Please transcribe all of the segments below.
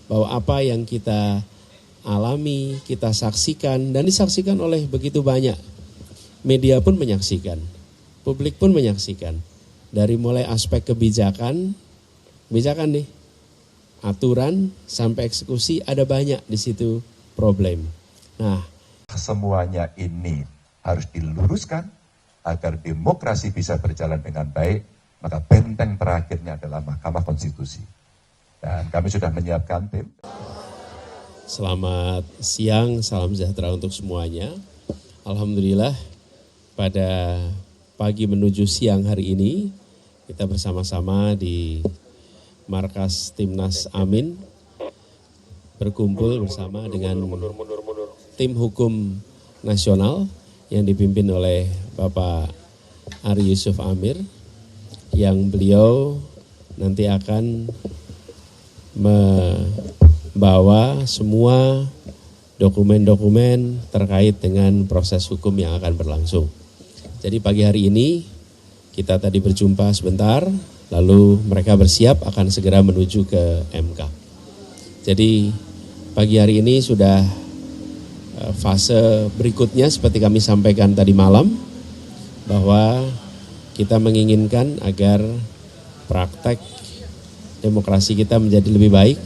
bahwa apa yang kita alami, kita saksikan, dan disaksikan oleh begitu banyak. Media pun menyaksikan, publik pun menyaksikan. Dari mulai aspek kebijakan nih, aturan sampai eksekusi ada banyak di situ problem. Nah, semuanya ini harus diluruskan agar demokrasi bisa berjalan dengan baik, maka benteng terakhirnya adalah Mahkamah Konstitusi. Dan kami sudah menyiapkan tim. Selamat siang, salam sejahtera untuk semuanya. Alhamdulillah pada pagi menuju siang hari ini kita bersama-sama di Markas Timnas Amin berkumpul bersama dengan tim hukum nasional yang dipimpin oleh Bapak Ari Yusuf Amir, yang beliau nanti akan membawa semua dokumen-dokumen terkait dengan proses hukum yang akan berlangsung. Jadi pagi hari ini kita tadi berjumpa sebentar, lalu mereka bersiap akan segera menuju ke MK. Jadi pagi hari ini sudah fase berikutnya seperti kami sampaikan tadi malam, bahwa kita menginginkan agar praktek demokrasi kita menjadi lebih baik,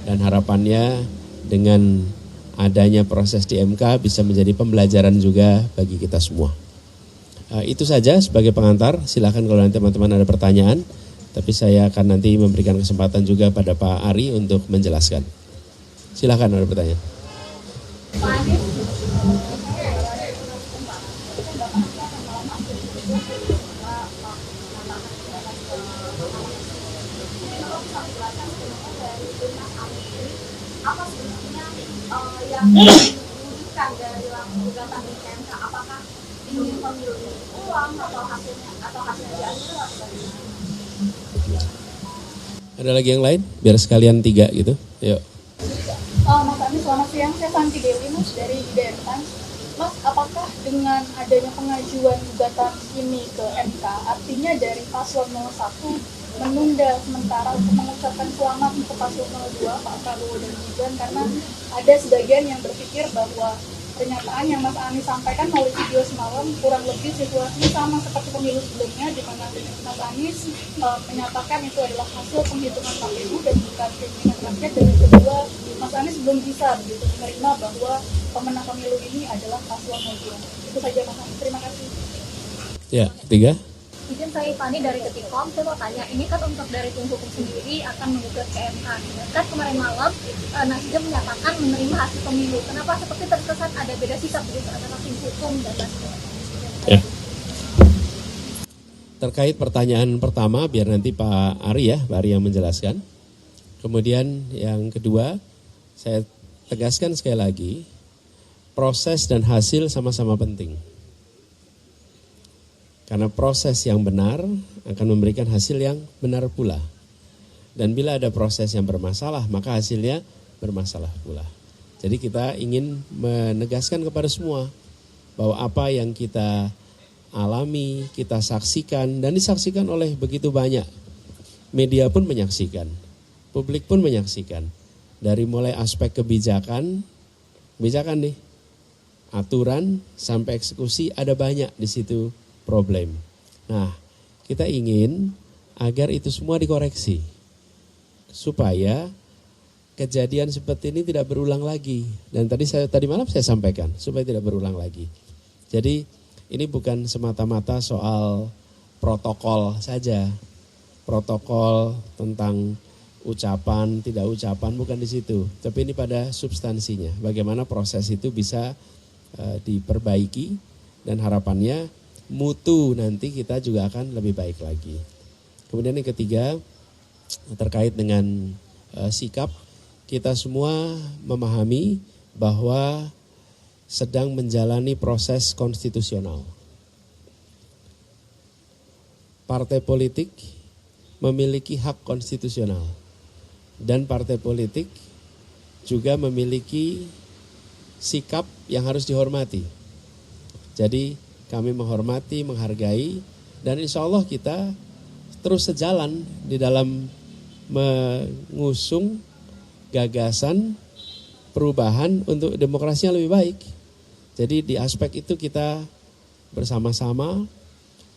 dan harapannya dengan adanya proses di MK bisa menjadi pembelajaran juga bagi kita semua. Itu saja sebagai pengantar, silakan kalau nanti teman-teman ada pertanyaan, tapi saya akan nanti memberikan kesempatan juga pada Pak Ari untuk menjelaskan. Silakan ada pertanyaan. Apa sebenarnya yang diwujudkan dari gugatan di MK? Apakah ingin pemilu ulang atau hasilnya diambil atau bagaimana? Ada lagi yang lain? Biar sekalian 3 gitu. Yuk. Mas Anies, selamat siang. Saya Santi Dewi, Mas, dari IDN Times. Mas, apakah dengan adanya pengajuan gugatan ini ke MK, artinya dari paslon 01 menunda sementara untuk mengucapkan selamat untuk paslon 02, Pak Prabowo dan Gibran, karena ada sebagian yang berpikir bahwa pernyataan yang Mas Anies sampaikan melalui video semalam kurang lebih situasinya sama seperti pemilu sebelumnya, di mana Mas Anies menyatakan itu adalah hasil penghitungan KPU dan bukan keinginan rakyat, dan yang kedua Mas Anies belum bisa begitu menerima bahwa pemenang pemilu ini adalah paslon 02. Itu saja Mas Anies, terima kasih. Ya, 3. Izin saya Ipani dari Detikom, saya mau tanya, ini kan untuk dari tim hukum sendiri akan menggugat ke MK. Kan kemarin malam Nasdem menyatakan menerima hasil pemilu. Kenapa seperti terkesan ada beda sikap begitu antara tim hukum dan Nasdem? Ya. Terkait pertanyaan pertama, biar nanti Pak Ari yang menjelaskan. Kemudian yang kedua, saya tegaskan sekali lagi, proses dan hasil sama-sama penting. Karena proses yang benar akan memberikan hasil yang benar pula. Dan bila ada proses yang bermasalah, maka hasilnya bermasalah pula. Jadi kita ingin menegaskan kepada semua bahwa apa yang kita alami, kita saksikan, dan disaksikan oleh begitu banyak. Media pun menyaksikan, publik pun menyaksikan. Dari mulai aspek kebijakan nih, aturan sampai eksekusi ada banyak di situ problem. Nah, kita ingin agar itu semua dikoreksi supaya kejadian seperti ini tidak berulang lagi. Dan tadi malam saya sampaikan supaya tidak berulang lagi. Jadi ini bukan semata-mata soal protokol saja. Protokol tentang ucapan, tidak ucapan, bukan di situ. Tapi ini pada substansinya. Bagaimana proses itu bisa diperbaiki, dan harapannya mutu nanti kita juga akan lebih baik lagi. Kemudian yang ketiga, terkait dengan sikap, kita semua memahami bahwa sedang menjalani proses konstitusional. Partai politik memiliki hak konstitusional, dan partai politik juga memiliki sikap yang harus dihormati. Jadi kami menghormati, menghargai, dan insya Allah kita terus sejalan di dalam mengusung gagasan perubahan untuk demokrasi yang lebih baik. Jadi di aspek itu kita bersama-sama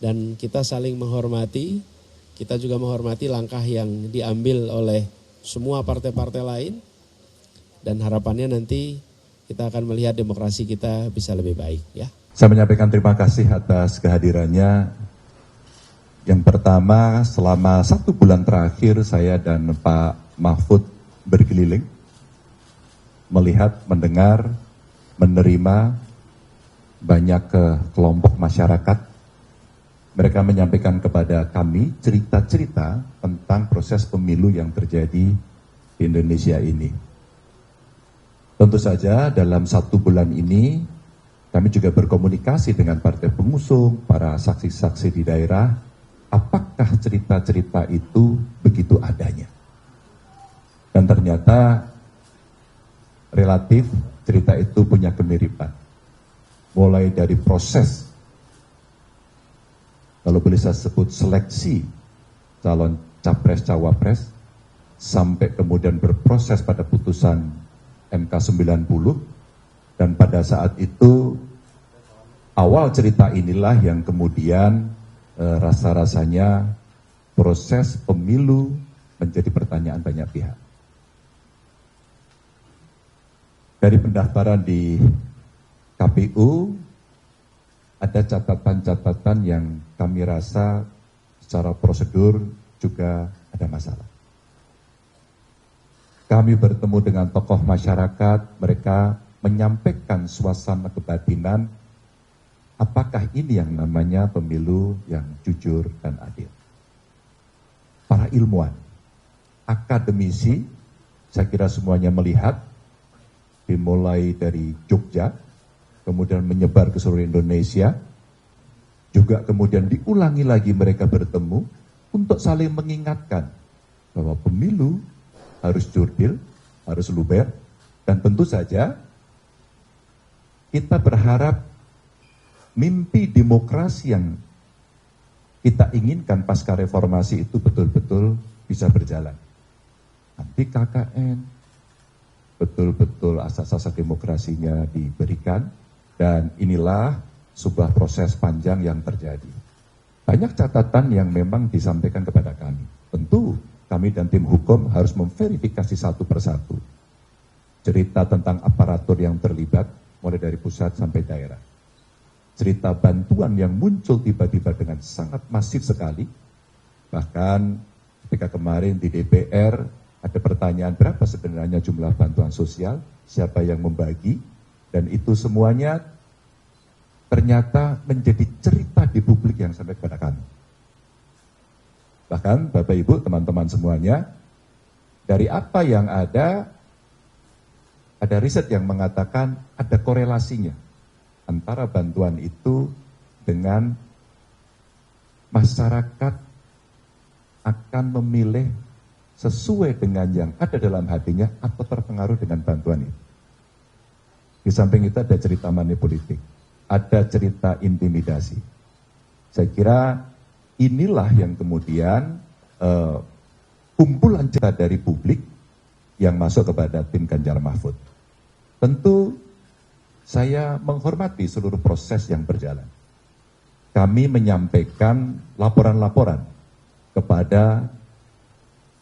dan kita saling menghormati. Kita juga menghormati langkah yang diambil oleh semua partai-partai lain. Dan harapannya nanti kita akan melihat demokrasi kita bisa lebih baik, ya. Saya menyampaikan terima kasih atas kehadirannya. Yang pertama, selama 1 bulan terakhir saya dan Pak Mahfud berkeliling, melihat, mendengar, menerima banyak kelompok masyarakat. Mereka menyampaikan kepada kami cerita-cerita tentang proses pemilu yang terjadi di Indonesia ini. Tentu saja dalam 1 bulan ini kami juga berkomunikasi dengan partai pengusung, para saksi-saksi di daerah, apakah cerita-cerita itu begitu adanya. Dan ternyata relatif cerita itu punya kemiripan. Mulai dari proses, kalau boleh saya sebut seleksi calon capres-cawapres, sampai kemudian berproses pada putusan MK 90, dan pada saat itu awal cerita inilah yang kemudian rasa-rasanya proses pemilu menjadi pertanyaan banyak pihak. Dari pendaftaran di KPU, ada catatan-catatan yang kami rasa secara prosedur juga ada masalah. Kami bertemu dengan tokoh masyarakat, mereka menyampaikan suasana kebatinan, apakah ini yang namanya pemilu yang jujur dan adil. Para ilmuwan, akademisi, saya kira semuanya melihat, dimulai dari Jogja, kemudian menyebar ke seluruh Indonesia, juga kemudian diulangi lagi mereka bertemu untuk saling mengingatkan bahwa pemilu harus jurdil, harus luber, dan tentu saja kita berharap mimpi demokrasi yang kita inginkan pasca reformasi itu betul-betul bisa berjalan. Anti KKN, betul-betul asas-asas demokrasinya diberikan, dan inilah sebuah proses panjang yang terjadi. Banyak catatan yang memang disampaikan kepada kami. Tentu kami dan tim hukum harus memverifikasi satu persatu. Cerita tentang aparatur yang terlibat, mulai dari pusat sampai daerah. Cerita bantuan yang muncul tiba-tiba dengan sangat masif sekali. Bahkan ketika kemarin di DPR ada pertanyaan berapa sebenarnya jumlah bantuan sosial, siapa yang membagi, dan itu semuanya ternyata menjadi cerita di publik yang sampai kepada kami. Bahkan Bapak Ibu, teman-teman semuanya, dari apa yang ada riset yang mengatakan ada korelasinya antara bantuan itu dengan masyarakat akan memilih sesuai dengan yang ada dalam hatinya atau terpengaruh dengan bantuan itu. Di samping itu ada cerita manipolitik, ada cerita intimidasi. Saya kira inilah yang kemudian kumpulan cerita dari publik yang masuk kepada tim Ganjar Mahfud. Tentu saya menghormati seluruh proses yang berjalan. Kami menyampaikan laporan-laporan kepada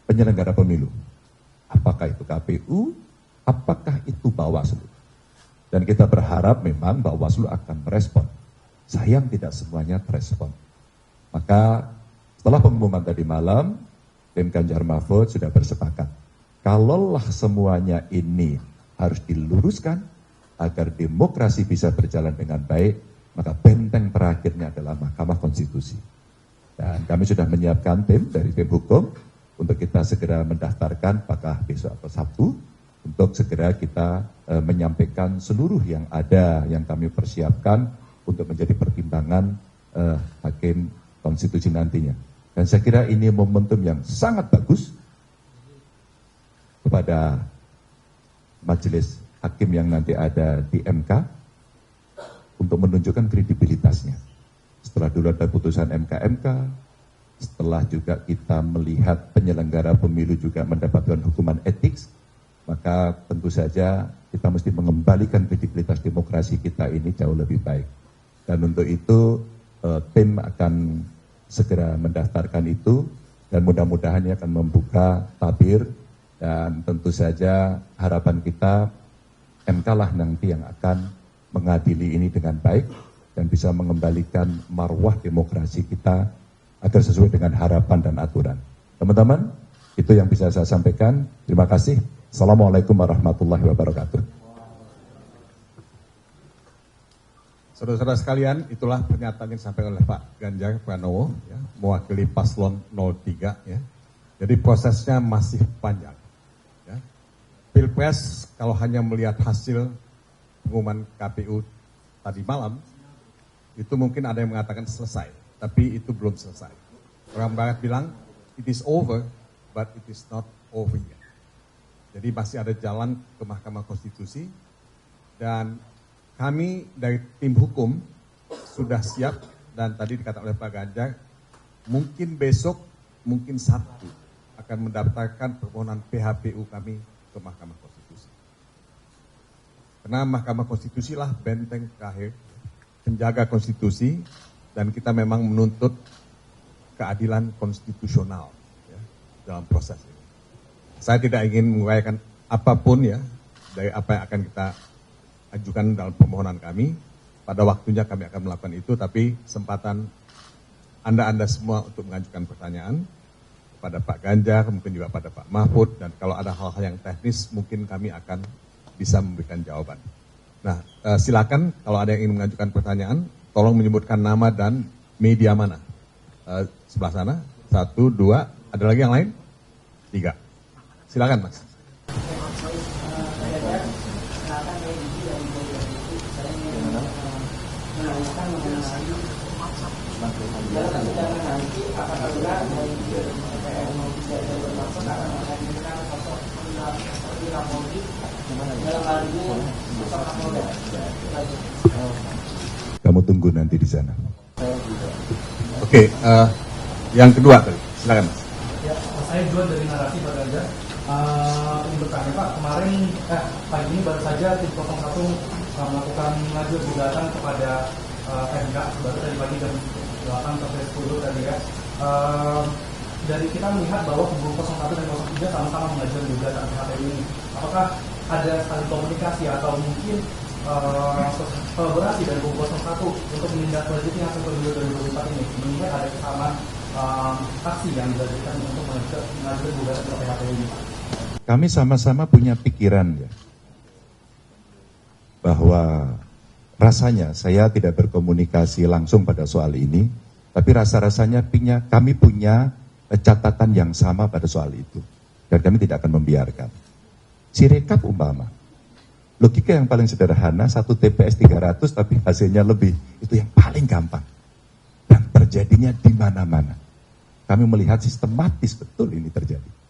penyelenggara pemilu. Apakah itu KPU, apakah itu Bawaslu. Dan kita berharap memang Bawaslu akan merespon. Sayang tidak semuanya merespon. Maka setelah pengumuman tadi malam, tim Ganjar Mahfud sudah bersepakat. Kalaulah semuanya ini harus diluruskan agar demokrasi bisa berjalan dengan baik, maka benteng terakhirnya adalah Mahkamah Konstitusi. Dan kami sudah menyiapkan tim dari tim hukum untuk kita segera mendaftarkan apakah besok atau Sabtu, untuk segera kita menyampaikan seluruh yang ada yang kami persiapkan untuk menjadi pertimbangan hakim konstitusi nantinya. Dan saya kira ini momentum yang sangat bagus kepada majelis hakim yang nanti ada di MK untuk menunjukkan kredibilitasnya. Setelah dulu ada putusan MK, setelah juga kita melihat penyelenggara pemilu juga mendapatkan hukuman etik, maka tentu saja kita mesti mengembalikan kredibilitas demokrasi kita ini jauh lebih baik. Dan untuk itu tim akan segera mendaftarkan itu dan mudah-mudahan akan membuka tabir dan tentu saja harapan kita MK lah nanti yang akan mengadili ini dengan baik dan bisa mengembalikan marwah demokrasi kita agar sesuai dengan harapan dan aturan. Teman-teman, itu yang bisa saya sampaikan. Terima kasih. Assalamualaikum warahmatullahi wabarakatuh. Saudara-saudara sekalian, itulah pernyataan yang disampaikan oleh Pak Ganjar Pranowo, ya, mewakili paslon 03. Ya. Jadi prosesnya masih panjang. Ya. Pilpres kalau hanya melihat hasil pengumuman KPU tadi malam, itu mungkin ada yang mengatakan selesai, tapi itu belum selesai. Orang Barat bilang, it is over, but it is not over yet. Jadi masih ada jalan ke Mahkamah Konstitusi, dan kami dari tim hukum sudah siap, dan tadi dikatakan oleh Pak Ganjar, mungkin besok, mungkin Sabtu akan mendaftarkan permohonan PHPU kami ke Mahkamah Konstitusi. Karena Mahkamah Konstitusi lah benteng terakhir, penjaga konstitusi, dan kita memang menuntut keadilan konstitusional ya, dalam proses ini. Saya tidak ingin menguraikan apapun ya dari apa yang akan kita ajukan dalam permohonan kami. Pada waktunya kami akan melakukan itu, tapi kesempatan Anda semua untuk mengajukan pertanyaan kepada Pak Ganjar, mungkin juga pada Pak Mahfud, dan kalau ada hal-hal yang teknis mungkin kami akan bisa memberikan jawaban. Nah, silakan kalau ada yang ingin mengajukan pertanyaan, tolong menyebutkan nama dan media mana. Sebelah sana, 1, 2, ada lagi yang lain? 3. Silakan Mas. Kamu tunggu nanti di sana. Oke, yang kedua tadi, silakan Mas. Ya, saya Juan dari Narasi Pak Ganjar. Ini bertanya Pak, kemarin pagi ini baru saja tim 01 melakukan mengajukan gugatan kepada MK, baru tadi pagi jam 8 sampai 10 tadi ya. Dari kita melihat bahwa kubu 01 dan 03 sama-sama mengajukan gugatan PHPU ini. Apakah ada saling komunikasi atau mungkin kolaborasi dari kubu 01 untuk menindaklanjuti hasil pemilu 2024 ini? Mengingat ada kesamaan aksi yang dilakukan untuk mengajukan gugatan ke PHPU ini. Kami sama-sama punya pikiran ya, bahwa rasanya saya tidak berkomunikasi langsung pada soal ini, tapi rasa-rasanya kami punya catatan yang sama pada soal itu. Dan kami tidak akan membiarkan. Sirekap umpama, logika yang paling sederhana, 1 TPS 300 tapi hasilnya lebih, itu yang paling gampang. Dan terjadinya di mana-mana. Kami melihat sistematis betul ini terjadi.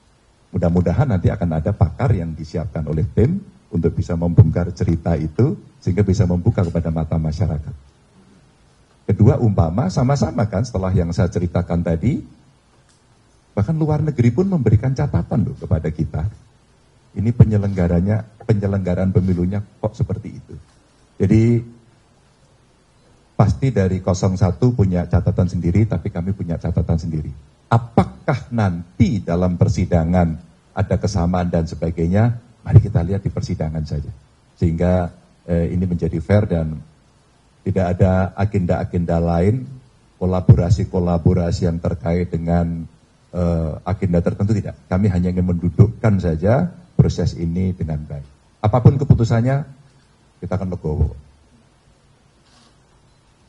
Mudah-mudahan nanti akan ada pakar yang disiapkan oleh tim untuk bisa membongkar cerita itu, sehingga bisa membuka kepada mata masyarakat. Kedua, umpama sama-sama kan setelah yang saya ceritakan tadi, bahkan luar negeri pun memberikan catatan loh kepada kita. Ini penyelenggaraan pemilunya kok seperti itu. Jadi pasti dari 01 punya catatan sendiri, tapi kami punya catatan sendiri. Apakah nanti dalam persidangan ada kesamaan dan sebagainya? Mari kita lihat di persidangan saja. Sehingga ini menjadi fair dan tidak ada agenda-agenda lain, kolaborasi-kolaborasi yang terkait dengan agenda tertentu tidak. Kami hanya ingin mendudukkan saja proses ini dengan baik. Apapun keputusannya, kita akan legowo.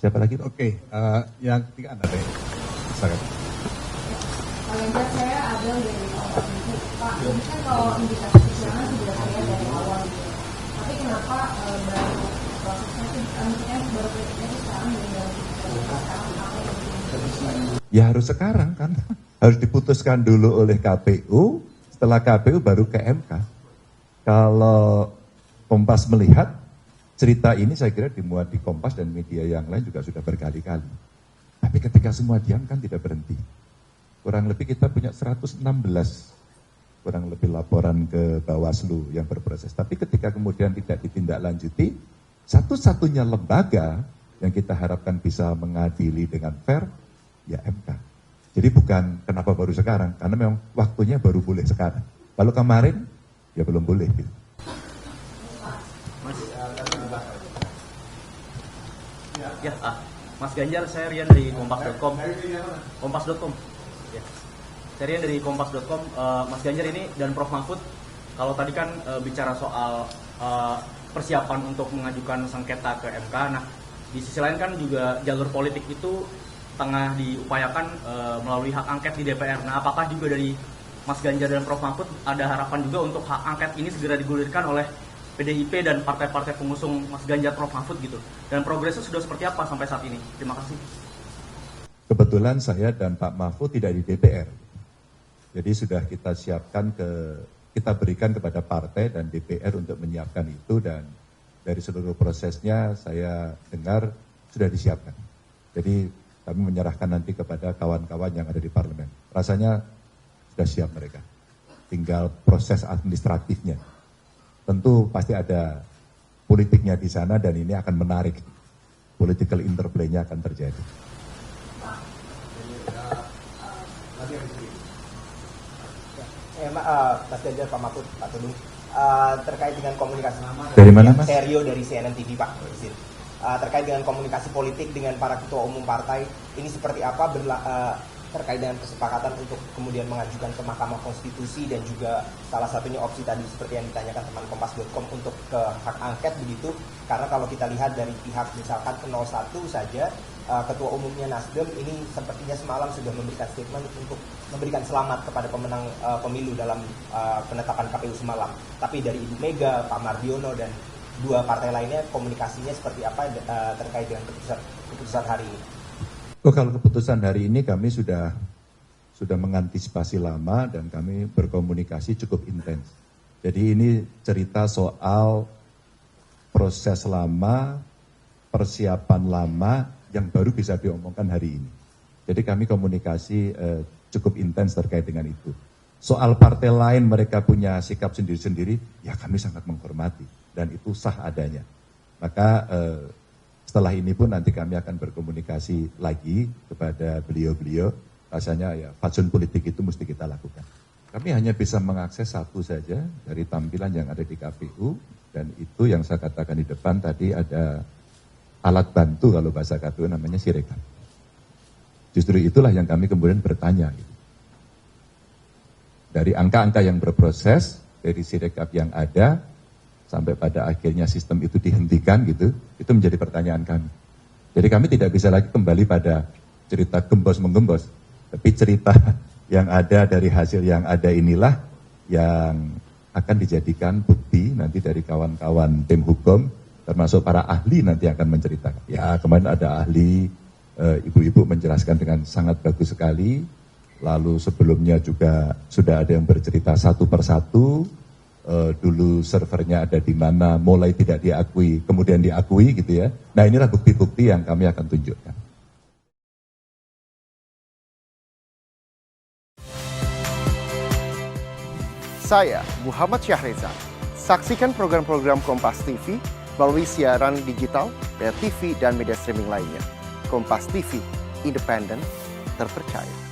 Siapa lagi? Oke, yang ketiga Anda deh. Silakan. Pak Ganjar, saya ada dari Pak, ini kan kalau indikasi kecurangan sudah terlihat dari awal gitu. Tapi kenapa baru prosesnya itu baru terjadi sekarang dan sekarang apa yang Ya harus sekarang kan. Harus diputuskan dulu oleh KPU, setelah KPU baru ke MK. Kalau Kompas melihat, cerita ini saya kira dimuat di Kompas dan media yang lain juga sudah berkali-kali. Tapi ketika semua diam kan tidak berhenti. Kurang lebih kita punya 116 kurang lebih laporan ke Bawaslu yang berproses. Tapi ketika kemudian tidak ditindaklanjuti, satu-satunya lembaga yang kita harapkan bisa mengadili dengan fair, ya MK. Jadi bukan kenapa baru sekarang, karena memang waktunya baru boleh sekarang. Kalau kemarin, ya belum boleh. Gitu. Mas Ganjar, saya Rian dari Kompas.com. Kompas.com. Ya. Saya Rian dari Kompas.com. Mas Ganjar ini dan Prof Mahfud, kalau tadi kan bicara soal persiapan untuk mengajukan sengketa ke MK. Nah, di sisi lain kan juga jalur politik itu tengah diupayakan melalui hak angket di DPR. Nah, apakah juga dari Mas Ganjar dan Prof Mahfud ada harapan juga untuk hak angket ini segera digulirkan oleh PDIP dan partai-partai pengusung Mas Ganjar, Prof Mahfud gitu? Dan progresnya sudah seperti apa sampai saat ini? Terima kasih. Kebetulan saya dan Pak Mahfud tidak di DPR. Jadi sudah kita siapkan kita berikan kepada partai dan DPR untuk menyiapkan itu, dan dari seluruh prosesnya saya dengar sudah disiapkan. Jadi kami menyerahkan nanti kepada kawan-kawan yang ada di parlemen. Rasanya sudah siap mereka. Tinggal proses administratifnya. Tentu pasti ada politiknya di sana dan ini akan menarik. Political interplay-nya akan terjadi. Mas Ganjar, Pak Mahfud, Pak Todung, terkait dengan komunikasi. Dari mana, Mas? Serio dari CNN TV, Pak. Terkait dengan komunikasi politik dengan para ketua umum partai, ini seperti apa terkait dengan kesepakatan untuk kemudian mengajukan ke Mahkamah Konstitusi dan juga salah satunya opsi tadi seperti yang ditanyakan teman Kompas.com untuk ke hak angket begitu, karena kalau kita lihat dari pihak misalkan ke 01 saja, Ketua Umumnya Nasdem ini sepertinya semalam sudah memberikan statement untuk memberikan selamat kepada pemenang pemilu dalam penetapan KPU semalam. Tapi dari Ibu Mega, Pak Mardiono dan dua partai lainnya komunikasinya seperti apa terkait dengan keputusan hari ini? Kalau keputusan hari ini kami sudah mengantisipasi lama dan kami berkomunikasi cukup intens. Jadi ini cerita soal proses lama, persiapan lama yang baru bisa diomongkan hari ini. Jadi kami komunikasi cukup intens terkait dengan itu. Soal partai lain mereka punya sikap sendiri-sendiri, ya kami sangat menghormati dan itu sah adanya. Maka setelah ini pun nanti kami akan berkomunikasi lagi kepada beliau-beliau. Rasanya ya fatsun politik itu mesti kita lakukan. Kami hanya bisa mengakses satu saja dari tampilan yang ada di KPU, dan itu yang saya katakan di depan tadi ada alat bantu kalau bahasa KPU namanya Sirekap. Justru itulah yang kami kemudian bertanya. Gitu. Dari angka-angka yang berproses, dari Sirekap yang ada, sampai pada akhirnya sistem itu dihentikan gitu, itu menjadi pertanyaan kami. Jadi kami tidak bisa lagi kembali pada cerita gembos-menggembos, tapi cerita yang ada dari hasil yang ada inilah yang akan dijadikan bukti nanti dari kawan-kawan tim hukum, termasuk para ahli nanti akan menceritakan. Ya kemarin ada ahli, ibu-ibu menjelaskan dengan sangat bagus sekali, lalu sebelumnya juga sudah ada yang bercerita satu persatu, dulu servernya ada di mana, mulai tidak diakui, kemudian diakui gitu ya. Nah inilah bukti-bukti yang kami akan tunjukkan. Saya Muhammad Syahreza. Saksikan program-program Kompas TV melalui siaran digital, pay TV, dan media streaming lainnya. Kompas TV, independen, terpercaya.